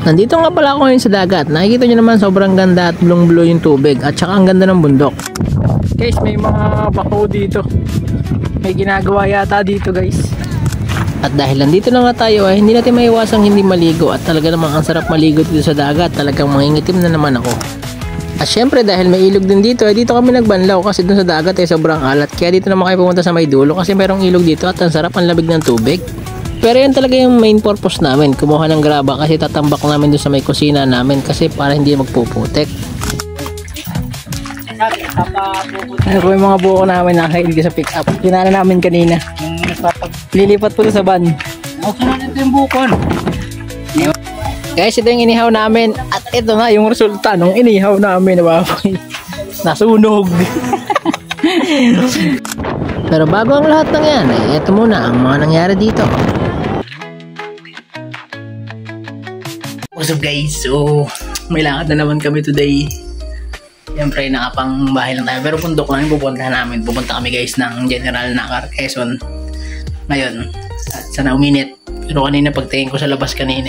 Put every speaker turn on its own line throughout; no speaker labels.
Nandito nga pala ako ngayon sa dagat. Nakikita nyo naman sobrang ganda at blue yung tubig. At saka ang ganda ng bundok. Guys, may mga bako dito. May ginagawa yata dito guys. At dahil nandito na nga tayo ay hindi natin maiwasang hindi maligo. At talaga namang ang sarap maligo dito sa dagat. Talagang mangingitim na naman ako. At syempre dahil may ilog din dito ay dito kami nagbanlaw. Kasi dun sa dagat ay sobrang alat. Kaya dito naman kayo pumunta sa may dulo. Kasi merong ilog dito at ang sarap, ang lamig ng tubig. Pero yan talaga yung main purpose namin. Kumuha ng graba kasi tatambak namin doon sa may kusina namin. Kasi para hindi magpuputek. Ano po yung mga buko namin nakahilig sa pick up. Kinala namin kanina. Lilipat po sa van.
Ito yung bukon.
Guys, ito yung inihaw namin. At ito nga yung resulta nung inihaw namin. Nasunog. Pero bago ang lahat ng yan, ay ito muna ang mga nangyari dito. What's up guys? So, may lakad na naman kami today. Siyempre, nakapang bahay lang tayo. Pero bundok lang yung pupunta namin. Pupunta kami guys ng General Nakar, Quezon. Ngayon, sana uminit. Pero kanina pagtingin ko sa labas kanina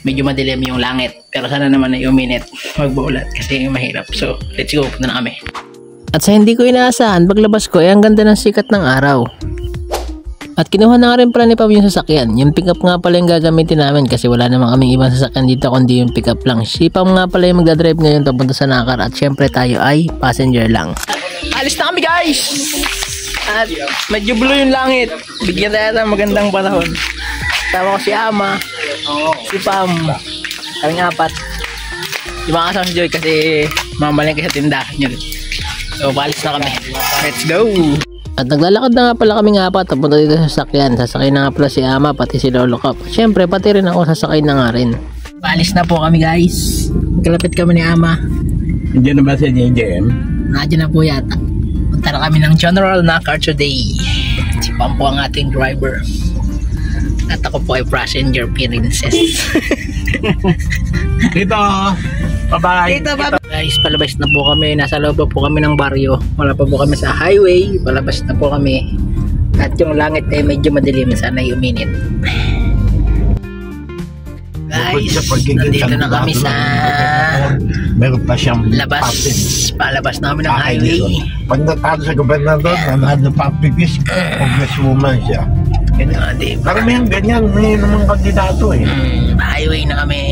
medyo madilim yung langit. Pero sana naman ay uminit. Magbuulat kasi mahirap. So, let's go. Punta na kami. At sa hindi ko inaasahan, paglabas ko ay ang ganda ng sikat ng araw. At kinuha na nga rin pala ni Pam yung sasakyan. Yung pick up nga pala yung gagamitin namin kasi wala namang kaming ibang sasakyan dito kundi yung pick up lang. Si Pam nga pala yung magdadrive ngayon papunta sa Nakar at syempre tayo ay passenger lang. Alis na kami guys! At medyo blue yung langit. Bigyan tayo ng magandang panahon. Tama ko si Ama, si Pam, kaming apat. Di ba kasama si Joy kasi mamaling kayo sa tindahan yun. So paalis na kami. Let's go! At naglalakad na nga pala kaming apat papunta dito sa sasakyan. Sasakay na nga pala si Ama pati si Lolo Kap. Siyempre pati rin ako sasakay na nga rin. Paalis na po kami guys. Kalapit kami ni Ama.
Nandiyan na ba si JJM?
Nandiyan na po yata. Punta na kami ng General Nakar today. Si Pam po ang ating driver. At ako po ay passenger princess.
Dito! Bye-bye!
Dito bye-bye! Guys, palabas na po kami. Nasa loob po kami ng baryo. Wala pa po kami sa highway. Palabas na po kami. At yung langit ay medyo madilim. Sana ay uminit. Guys, nandito na kami sa
meron pa siyang
labas. Palabas namin ng highway.
Pag natalo sa gobernador, nanalo pa pipis, congresswoman siya. Karamihan ganyan, may namang kandidato eh.
Highway na kami.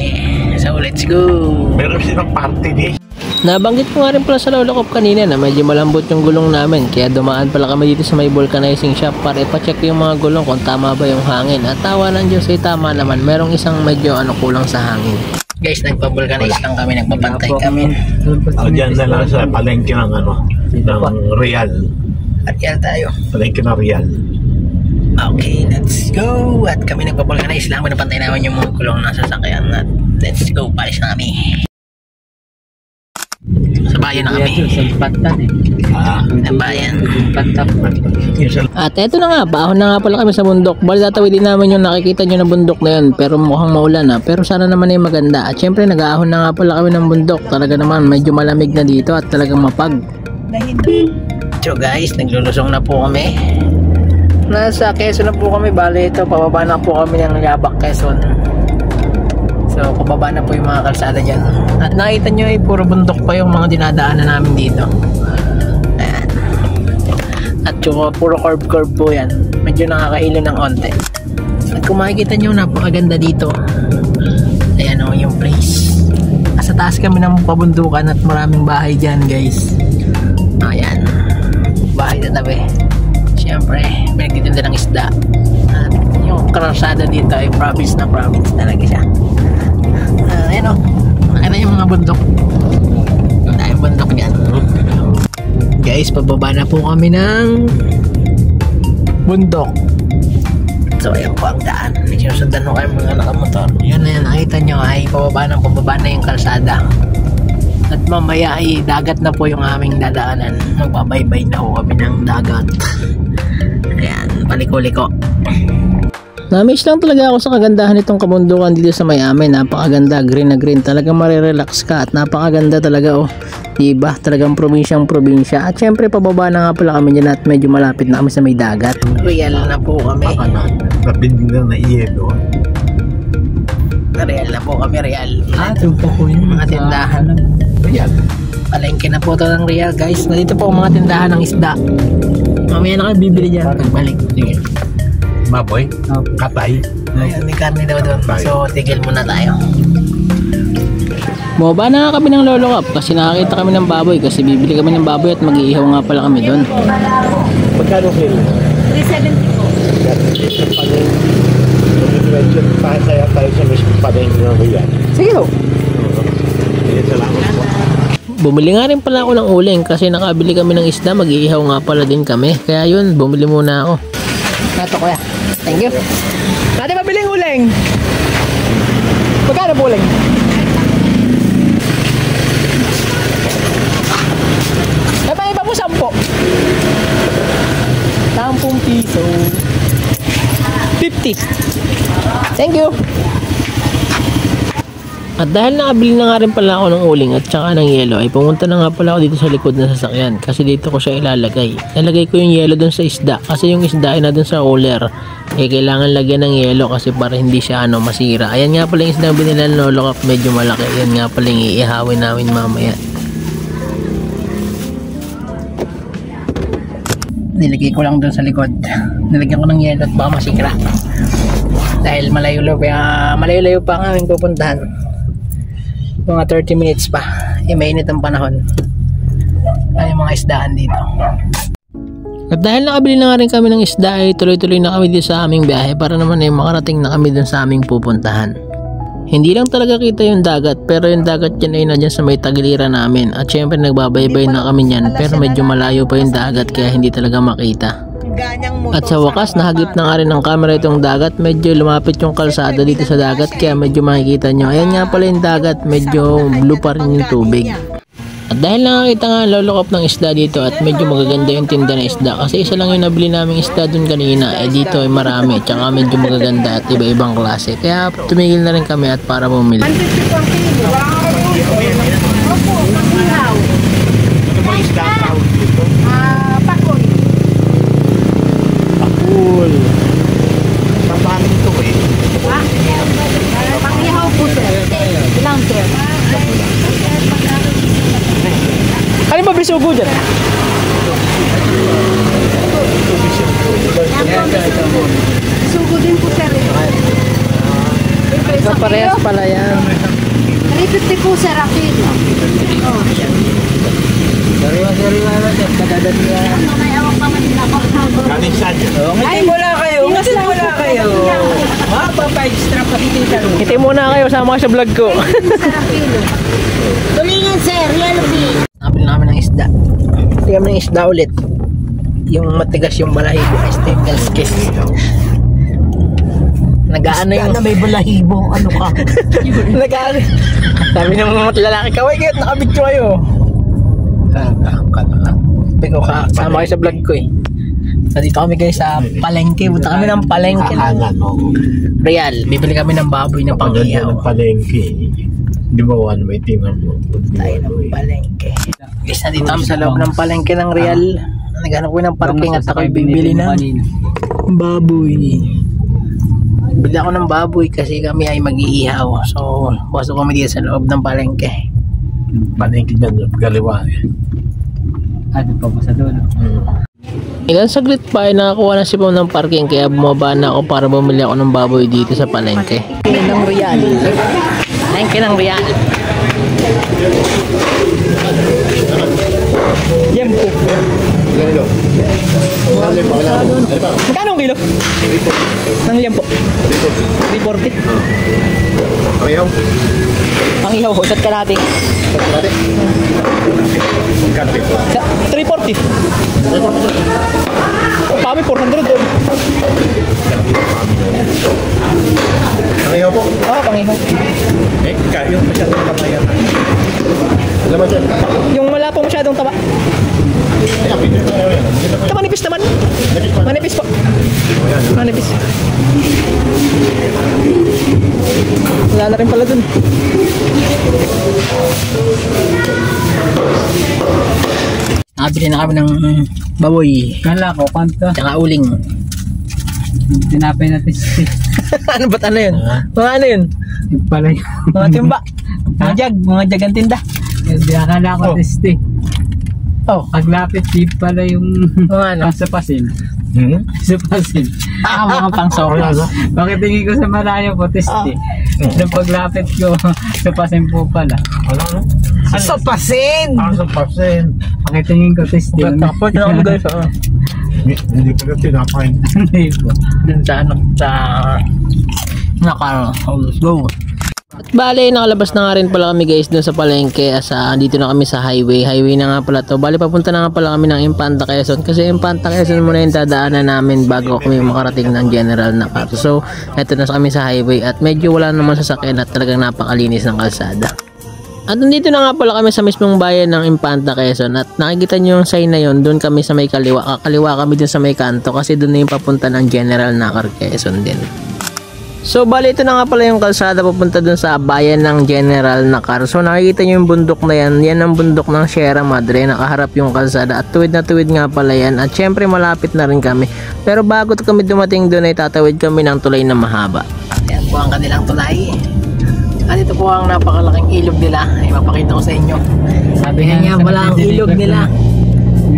So let's go.
Meron silang party list.
Nabanggit ko nga rin pala sa Lolo Kap kanina na medyo malambot yung gulong namin. Kaya dumaan pala kami dito sa may vulcanizing shop para ipacheck yung mga gulong kung tama ba yung hangin. At tawa ng Diyos ay tama naman. Merong isang medyo kulang sa hangin. Guys, nagpa-vulcanize lang kami. Nagpapantay kami.
Diyan na lang sa palengke ng ng Real.
At yan tayo.
Palengke ng Real.
Okay, let's go. At kami nagpa-vulcanize lang. Pinapantay namin yung mga gulong na sasakyan. At let's go. Palis na kami. Sa bayan na kami. Sa bayan. At eto na nga, baon na nga pala kami sa bundok. Bali tatawid din namin yung nakikita nyo na bundok na yun. Pero mukhang maulan na. Pero sana naman ay maganda. At syempre nag-aahon na nga pala kami ng bundok. Talaga naman medyo malamig na dito at talagang mapag. So guys, naglulusong na po kami. Nasa Quezon na po kami. Bali ito, pababa na po kami ng Yabak, Quezon. So, pababa na po yung mga kalsada dyan. At nakita nyo ay puro bundok pa yung mga dinadaanan namin dito. Ayan. At yung puro curve po yan. Medyo nakakailo ng onte. At kung makikita nyo, napakaganda dito. Ayan o, yung place. Nasa taas kami ng pabundukan at maraming bahay dyan guys. Ayan. Bahay na tabi. Siyempre, pinagtitinda ng isda. At yung kalsada dito ay province na province talaga siya. Ayan o, nakita yung mga bundok. Tayong bundok yan. Guys, pababa na po kami ng bundok. So ayan po ang daan. Sinusundan ko kayo mga nakamotor. Yun na yan, nakita nyo ay pababa na yung kalsada. At mamaya ay dagat na po yung aming dadaanan. Magbabaybay na po kami ng dagat. Ayan, paliko-liko. Namiss lang talaga ako sa kagandahan nitong kabundukan dito sa Miami. Napakaganda, green na green. Talagang marirelax ka at napakaganda talaga oh. Diba? Talagang probinsyang probinsya. At syempre pababa na nga pala kami dyan at medyo malapit na kami sa may dagat. Real na po kami.
Napindig na iyelo.
Real na po kami, Real.
Doon po po yun.
Mga tindahan.
Ayan.
Palengke na po ito ng Real, guys. Nandito po ang mga tindahan ng isda. Mamaya na kayo bibili dyan. Pagbalik.
Sige. Baboy. Katay.
Ayan, may karne daw doon. So, tigil muna tayo. Bumaba na nga kami ng Lolo Cap kasi nakakita kami ng baboy kasi bibili kami ng baboy at mag-iihaw nga pala kami doon.
Magkano kilo?
370 po.
Medyo pasaya tayo sa mismo palengke ng Real.
Sige ho.
Sige, salamat po.
Bumili nga rin pala ako ng uling kasi nakabili kami ng isda, mag-iihaw nga pala din kami. Kaya yun, bumili muna ako. Nato kuya. Thank you. Natin mabiling uling. Magkano po uling? May iba po 10. 10 piso. 50. Thank you. At dahil nakabili na nga rin pala ako ng uling at saka ng yelo ay pumunta na nga pala ako dito sa likod ng sasakyan kasi dito ko siya ilalagay. Nalagay ko yung yelo dun sa isda kasi yung isda ay na dun sa cooler. Kailangan lagyan ng yelo kasi para hindi siya masira. Ayan nga pala yung isda binila ng Lolo Cap, medyo malaki. Ayan nga pala yung iihawin namin mamaya. Nilagay ko lang dun sa likod. Nilagyan ko ng yelo at baka masira. Dahil malayo-layo pa ang aming pupuntahan. Mga 30 minutes pa. Mainit ang panahon. Ay mga isdaan dito. At dahil nakabili na nga rin kami ng isda ay tuloy-tuloy na kami dito sa aming biyahe para naman ay makarating na kami dun sa aming pupuntahan. Hindi lang talaga kita yung dagat pero yung dagat yan ay nadyan sa may tagiliran namin at syempre nagbabaybay na kami yan pero medyo malayo pa yung dagat kaya hindi talaga makita. At sa wakas nahagip na nga rin ng camera itong dagat, medyo lumapit yung kalsada dito sa dagat kaya medyo makikita nyo. Ayan nga pala yung dagat, medyo blue pa rin yung tubig. At dahil nakakita nga ang Lolo Cap ng isda dito at medyo magaganda yung tinda ng isda kasi isa lang yung nabili naming isda dun kanina, dito ay marami at saka medyo magaganda at iba-ibang klase kaya tumigil na rin kami at para bumili.
150 po ang kilo. Opo, pang-ihaw.
Ano bang isda ang tawag dito?
Pakol.
Cool. Paano ito eh?
Pang-ihaw po sir. Ilang sir?
Ano ba bisugo dyan?
Sugo din po sir.
So parehas pala yan.
350 po sir ang kilo.
Sariwa-sariwa natin, kadadat niya.
Galing saan yun?
Ngiti muna kayo. Ngiti muna kayo. Mapapa-extra pa kita.
Ngiti muna kayo, sama ka sa vlog ko.
Sir ang kilo. Tumingin sir, yellow bean.
Nakabili namin ng isda. Tingnan kami ng isda ulit. Yung matigas yung balahibo ay stainless case. Nag-aano yung...
may balahibo. Ano ka?
Nag-aano. Sabi ng mga lalaki, kaway kayo at nakabityo kayo.
Ka na lang.
Pero sama kayo sa vlog ko eh. Nandito kami guys sa palengke. Punta kami ng palengke ng Real. Bibili kami ng baboy na pang-ihaw.
Ng palengke. Di ba one way tingnan mo?
Tayo ng palengke. Guys, nandito kami sa loob ng palengke ng Real. Naghanap ko ng parking at ako'y bibili ng baboy. Bili ako ng baboy kasi kami ay mag-iihaw. So, pasok kami dito sa loob ng palengke.
Palengke dyan, galiwa.
Ano pa sa dulo?
Ilan saglit pa ay nakakuha na si Pam ng parking kaya bumaba na ako para bumili ako ng baboy dito sa palengke. Ng Real. Palengke ng Real. Yan po. Magkano ang kilo? Nang yan po? 340.
Ayaw.
Ang ihaw ko, isa't kalahati.
Kante.
340. Pami 400 doon.
Ayaw po.
Pangihaw.
Kayo masyadong kamayan. Alam mo dyan?
Yung wala po masyadong taba. Ito manipis naman. Manipis po. Manipis. Wala na rin pala dun. Nakabili na kami ng baboy.
Kala ko, kanto.
Tsaka uling.
Tinapay na testi.
Ano ba't ano yun? Mga ano yun?
Yung pala yun.
Mga timba. Mga jag ang tinda.
Hindi akala ko testi.
Oh.
Paglapit, di pala yung
Mga ano?
pasapasin. Pasapasin.
Mga pang sopas.
Pakitingin ko sa malayo po, testi. Nung paglapit ko, sapasin po pala.
Wala no?
Sopasin!
Pasin.
Pakitingin ko, testi.
Tapos na ako guys.
Hindi pa na tinapay.
Hindi po.
Dun sa ano, sa Nakar. Let's go. At bale, nakalabas na nga rin pala kami guys dun sa palengke. Dito na kami sa highway. Highway na nga pala to. Bale, papunta na nga pala kami ng Infanta Quezon. Kasi Infanta Quezon muna yung dadaanan namin bago kami makarating ng General Nakar. So, eto na kami sa highway. At medyo wala naman sasakyan at talagang napakalinis ng kalsada. At nandito na nga pala kami sa mismong bayan ng Infanta Quezon at nakikita nyo yung sign na yun, doon kami sa may kaliwa. Kakaliwa kami dun sa may kanto kasi doon na yung papunta ng General Nakar Quezon din. So bali ito na nga pala yung kalsada papunta doon sa bayan ng General Nakar. So nakikita nyo yung bundok na yan, yan ang bundok ng Sierra Madre, nakaharap yung kalsada at tuwid na tuwid nga pala yan at syempre malapit na rin kami. Pero bago kami dumating doon ay tatawid kami ng tulay na mahaba. Ayan po ang kanilang tulay. At ito po ang napakalaking ilog nila. Ay, mapakita ko sa inyo.
Sabi
Ayan nga pala ang ilog nila.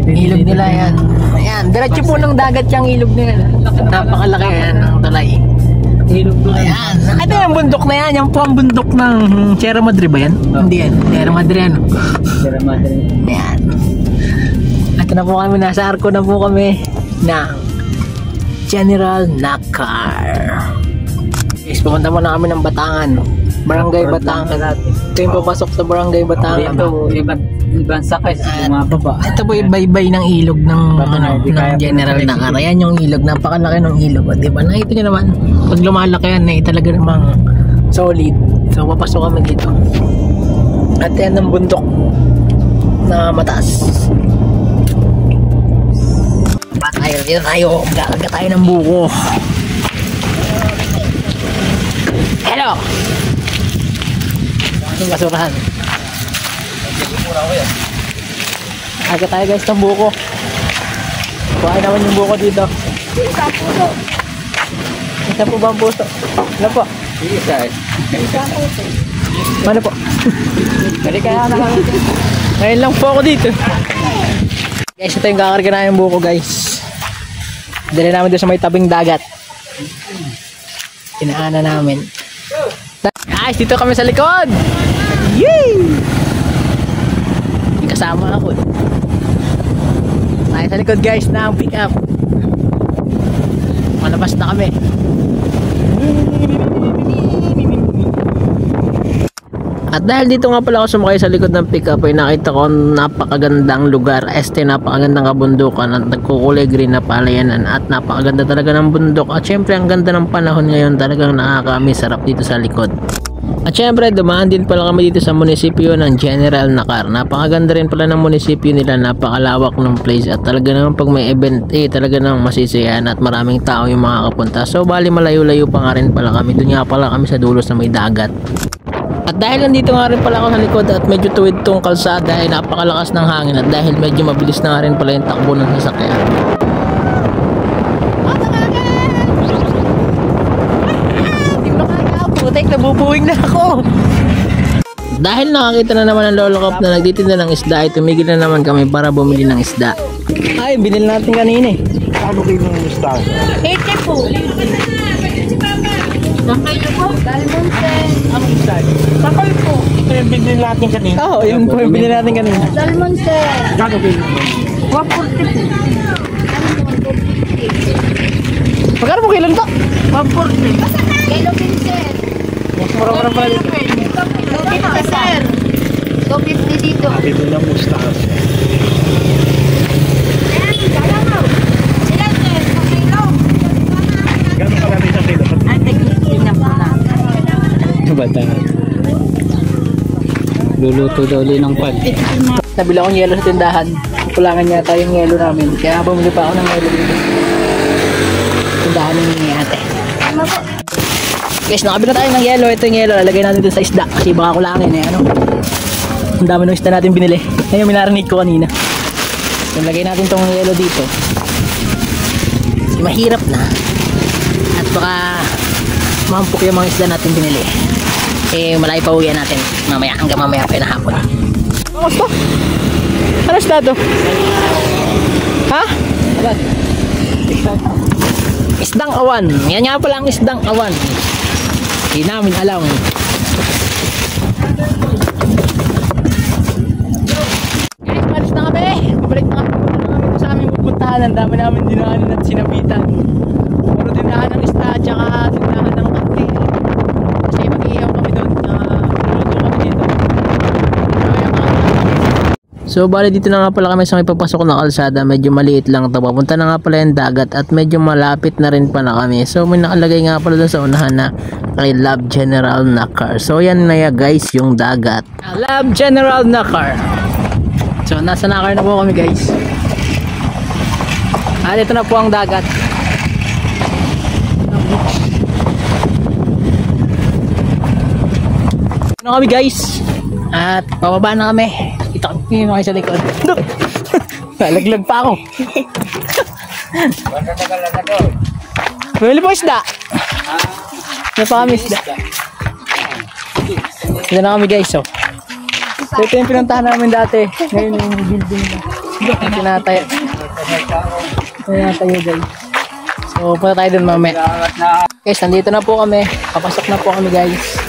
Ilog nila yan. Ayan, diretso po ng dagat yung ilog nila. Napakalaki yan ang tulay.
Ilog doon.
Ayan. Ito yung bundok na yan. Yan po ang bundok ng Sierra Madre ba yan? Hindi yan. Sierra Madre yan.
Sierra Madre.
Ayan. Ito na po kami. Nasa arko na po kami ng General Nakar. Guys, pumunta muna kami ng Batangan. Barangay Batangan. Ito yung papasok sa Barangay Batangan.
Ito, ibang sakay sa mga baba.
Ito po yung baybay ng ilog ng, ng General Nakar. Ayan yung ilog. Napakalaki ng ilog. O, diba? Nakita nyo naman. Pag lumalaki yan, talaga namang solid. So, papasok kami dito. At yan ang bundok na mataas. Dito tayo. Gagaga tayo ng buko. Hello! Yung basurahan. Aga tayo guys ng buko. Kuhain naman yung buko dito. Isa po ba ang puso? Ano po?
Isa ang puso.
Ano po?
Balik kaya na kami.
Ngayon lang po ako dito. Guys, ito yung kakarga na yung buko guys. Dali namin doon sa may tabing dagat. Inaana namin. Guys, dito kami sa likod. Yay! May kasama ako. Tayo sa likod guys ng pick up. Malabas na kami. At dahil dito nga pala ako sumakay sa likod ng pick up ay nakita ko napakagandang lugar. Napakagandang kabundukan at nagkukulay green na palayanan at napakaganda talaga ng bundok. At syempre ang ganda ng panahon ngayon, talagang nakakamisarap dito sa likod. At syempre dumaan din pala kami dito sa munisipyo ng General Nakar. Napakaganda rin pala ng munisipyo nila, napakalawak ng place at talaga naman pag may event talaga namang masisiyahan at maraming tao yung makakapunta. So bali malayo-layo pa nga rin pala kami. Doon nga pala kami sa dulo sa may dagat. At dahil nandito nga rin pala ako sa likod at medyo tuwid tong kalsada ay napakalakas ng hangin at dahil medyo mabilis na nga rin pala yung takbo ng sasakyan. Putek, nabubuwing na ako. Dahil nakakita na naman ng Lolo Cop na nagtitinda ng isda ay tumigil na naman kami para bumili ng isda. Ay, binili natin kanina eh.
Ano kayo ng isda?
80 po. Sakay po. Dalmonte.
Ang isda? Sakay po. Ito yung binili natin kanina.
Oo, yun po yung binili natin kanina.
Dalmonte.
Gano kayo?
140 po.
Magkano po kailan to?
140. Kilo 15.
Mas mura-mura pala dito.
250 sir. 250 dito.
Dito na mustas. Gano ka namin sa kilo?
Bata. Luluto daw ulit ng pan.
Nabili akong yelo sa tindahan. Kulangan yata yung yelo namin. Kaya bumili pa ako ng yelo dito. Tindahan ni ate. Guys, nakabili na tayo ng yelo. Ito yung yelo. Lalagay natin dito sa isda. Kasi baka kulangin eh. Ano? Ang dami ng isda natin binili. Ngayon minarinig ko kanina. So, lagay natin tong yelo dito. Kasi mahirap na. baka mahampok yung mga isda natin binili. Eh malayo pa uwian natin mamaya, hanggang mamaya pa na hapon. Kamusta? Ano isda to? Ha? Isdang awan. Yan nga pala ang isdang awan. Hindi namin alam. Guys, malis na kami. Balik na kami sa aming pupuntahan. Ang dami namin dinaanin at sinabitan. Puro tindahan ng isda at saka tindahan ng kante. Kasi mag-iihaw kami doon. Pinuto kami dito. So bali dito na nga pala kami sa may papasok na kalsada. Medyo maliit lang ito. Papunta na nga pala yung dagat at medyo malapit na rin pala kami. So may nakalagay nga pala doon sa unahan na I love General Nakar. So yan na ya guys yung dagat. I love General Nakar. So nasa Nakar na po kami guys. At ito na po ang dagat. Ano kami guys? At pababa na kami. Kita kami kayo sa likod. Nalaglag pa ako. Pwede po isda. Ano pa kami isda? Ito na kami guys. So ito yung pinuntahan namin dati. Ngayon yung building na. Yung tinatayo. Tinatayo guys. So punta tayo dun mamaya. Guys, nandito na po kami. Papasok na po kami guys.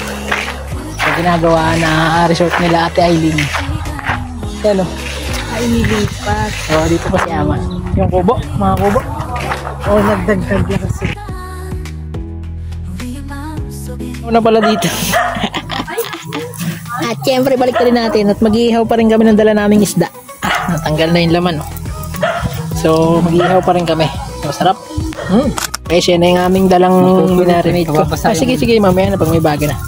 Sa ginagawa na resort nila Ate Aileen. Yan o.
Ay, nilipat.
So dito po si Ama. Yung kubo, mga kubo.
Oo, nagdagdag na kasi.
Una pala dito. At syempre balik na rin natin at mag-iihaw pa rin kami ng dala naming isda. Natanggal na yung laman. Oh. So mag-iihaw pa rin kami. Masarap. Kasi yan na yung aming dalang binarinate ko. Sige mamaya na pag may baga na.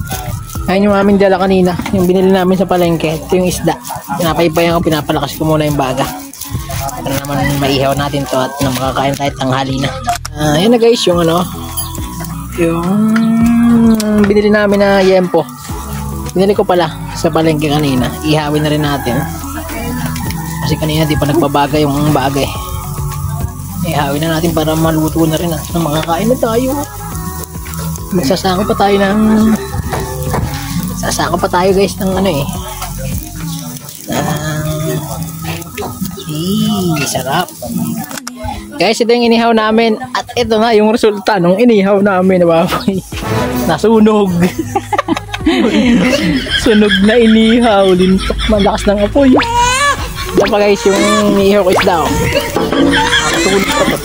Ayun yung aming dala kanina. Yung binili namin sa palengke. Ito yung isda. Pinapaypayan ko, pinapalakas ko muna yung baga. Para naman maihaw natin to at na makakain tayo tanghali na. Yan na guys yung ano. Yung binili namin na yempo. Binili ko pala sa palengke kanina. Ihawin na rin natin. Kasi kanina di pa nagbabaga yung bagay. Ihawin na natin para maluto na rin at na makakain na tayo. Magsasako pa tayo ng sasako pa tayo guys ng ano eh. Sarap. Guys, ito yung inihaw namin at ito na yung resulta ng inihaw namin. Nasunog. Sunog na inihaw. Lintok, malakas ng apoy. Ito pa guys yung inihaw ko isda. Nasunog pa to.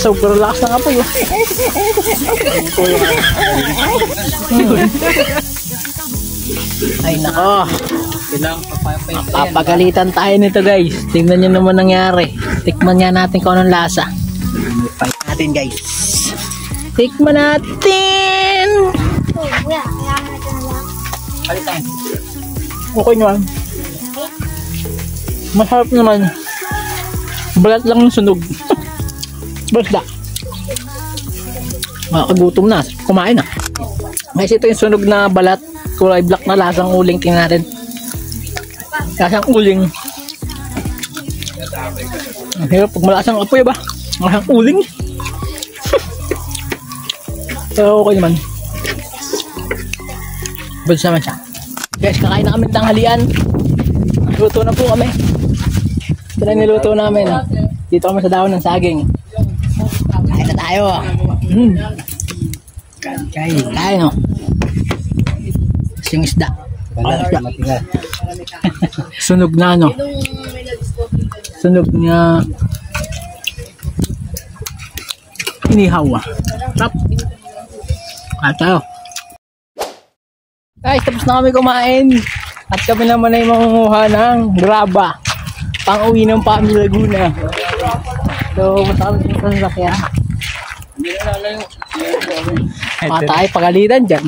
Super lakas ng apoy. Ay nako. Papagalitan tayo nito guys. Tingnan nyo naman nangyari. Tikman nga natin kung anong lasa. Natin guys. Tikman natin. Okay naman. Masarap naman. Balat lang yung sunog. Basta. Makakagutom na. Kumain na. Guys, ito yung sunog na balat. Kulay black na lasang uling. Tingnan natin. Lasang uling. Ang hirap pag malasang apoy ba? Lasang uling. So okay naman. Buds naman siya. Guys, kakain na kami ng tanghalian. Luto na po kami. Ito na niluto namin. Dito kami sa dahon ng saging. Kain na tayo. Kain no. Yung isda. Sunog na no. Sunog niya. Inihaw. Tap. Kain tayo. Guys, tapos na kami kumain. At kami naman ay mangunguha ng graba. Pang-uwi ng Pami Laguna. So, matawag yung sasakyan. Tayo pagalitan dyan.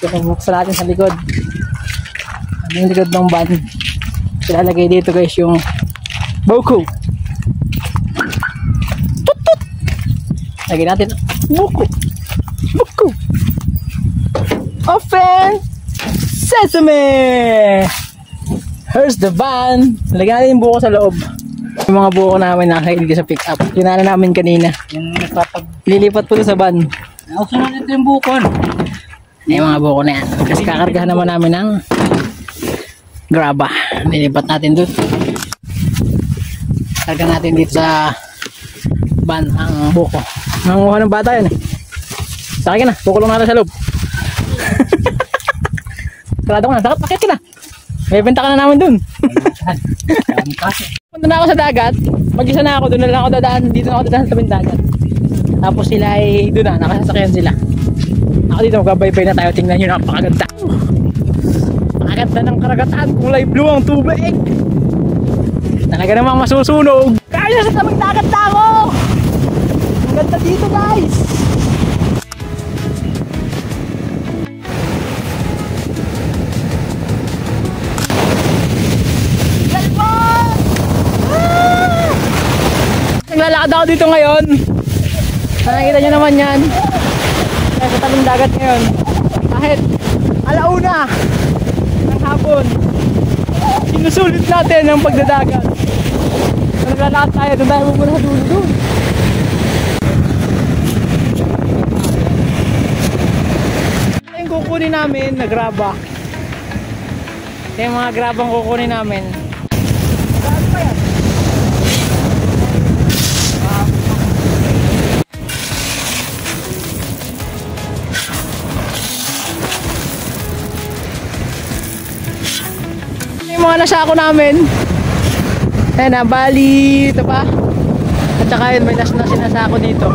Buksan natin sa likod. Yung likod ng van. Ilalagay dito guys yung buko. Tut! Lagay natin buko. Buko. Open sesame! Here's the van. Lagyan natin yung buko sa loob. Yung mga buko namin nakain dito sa pick up. Kinala namin kanina.
Yung
Lilipat po sa van.
Sunod ito yung bukon.
Yung mga buko na yan. Kasi kakargahan naman namin ng graba. Nilipat natin doon. Karga natin dito sa van ang buko. Nanguha ng bata yan eh. Sakay ka na. Kukulong natin sa loob. Sarado ka na. Sakit, pakit ka na. May benta ka na namin doon. Punta na ako sa dagat. Mag-isa na ako. Doon na lang ako dadaan. Dito na ako dadaan sa tabing dagat. Tapos sila ay doon na. Nakasasakyan sila. Ako dito magbabaybay na tayo. Tingnan nyo, napakaganda. Napakaganda ng karagatan. Kulay blue ang tubig. Talaga namang masusunog. Kaya sa tabing dagat na ako. Ang ganda dito guys. Naglalakad ako dito ngayon. Nakikita nyo naman yan. Kaya sa tabing dagat ngayon. Kahit alauna ng hapon, sinusulit natin ang pagdadagat. Naglalakad tayo. Doon tayo muna sa dulo doon. Ito yung kukunin namin na graba. Ito yung mga grabang kukunin namin. Saan pa yan? Yung mga nasako namin. Ayan na, bali ito pa. At saka yun, may sinasako dito.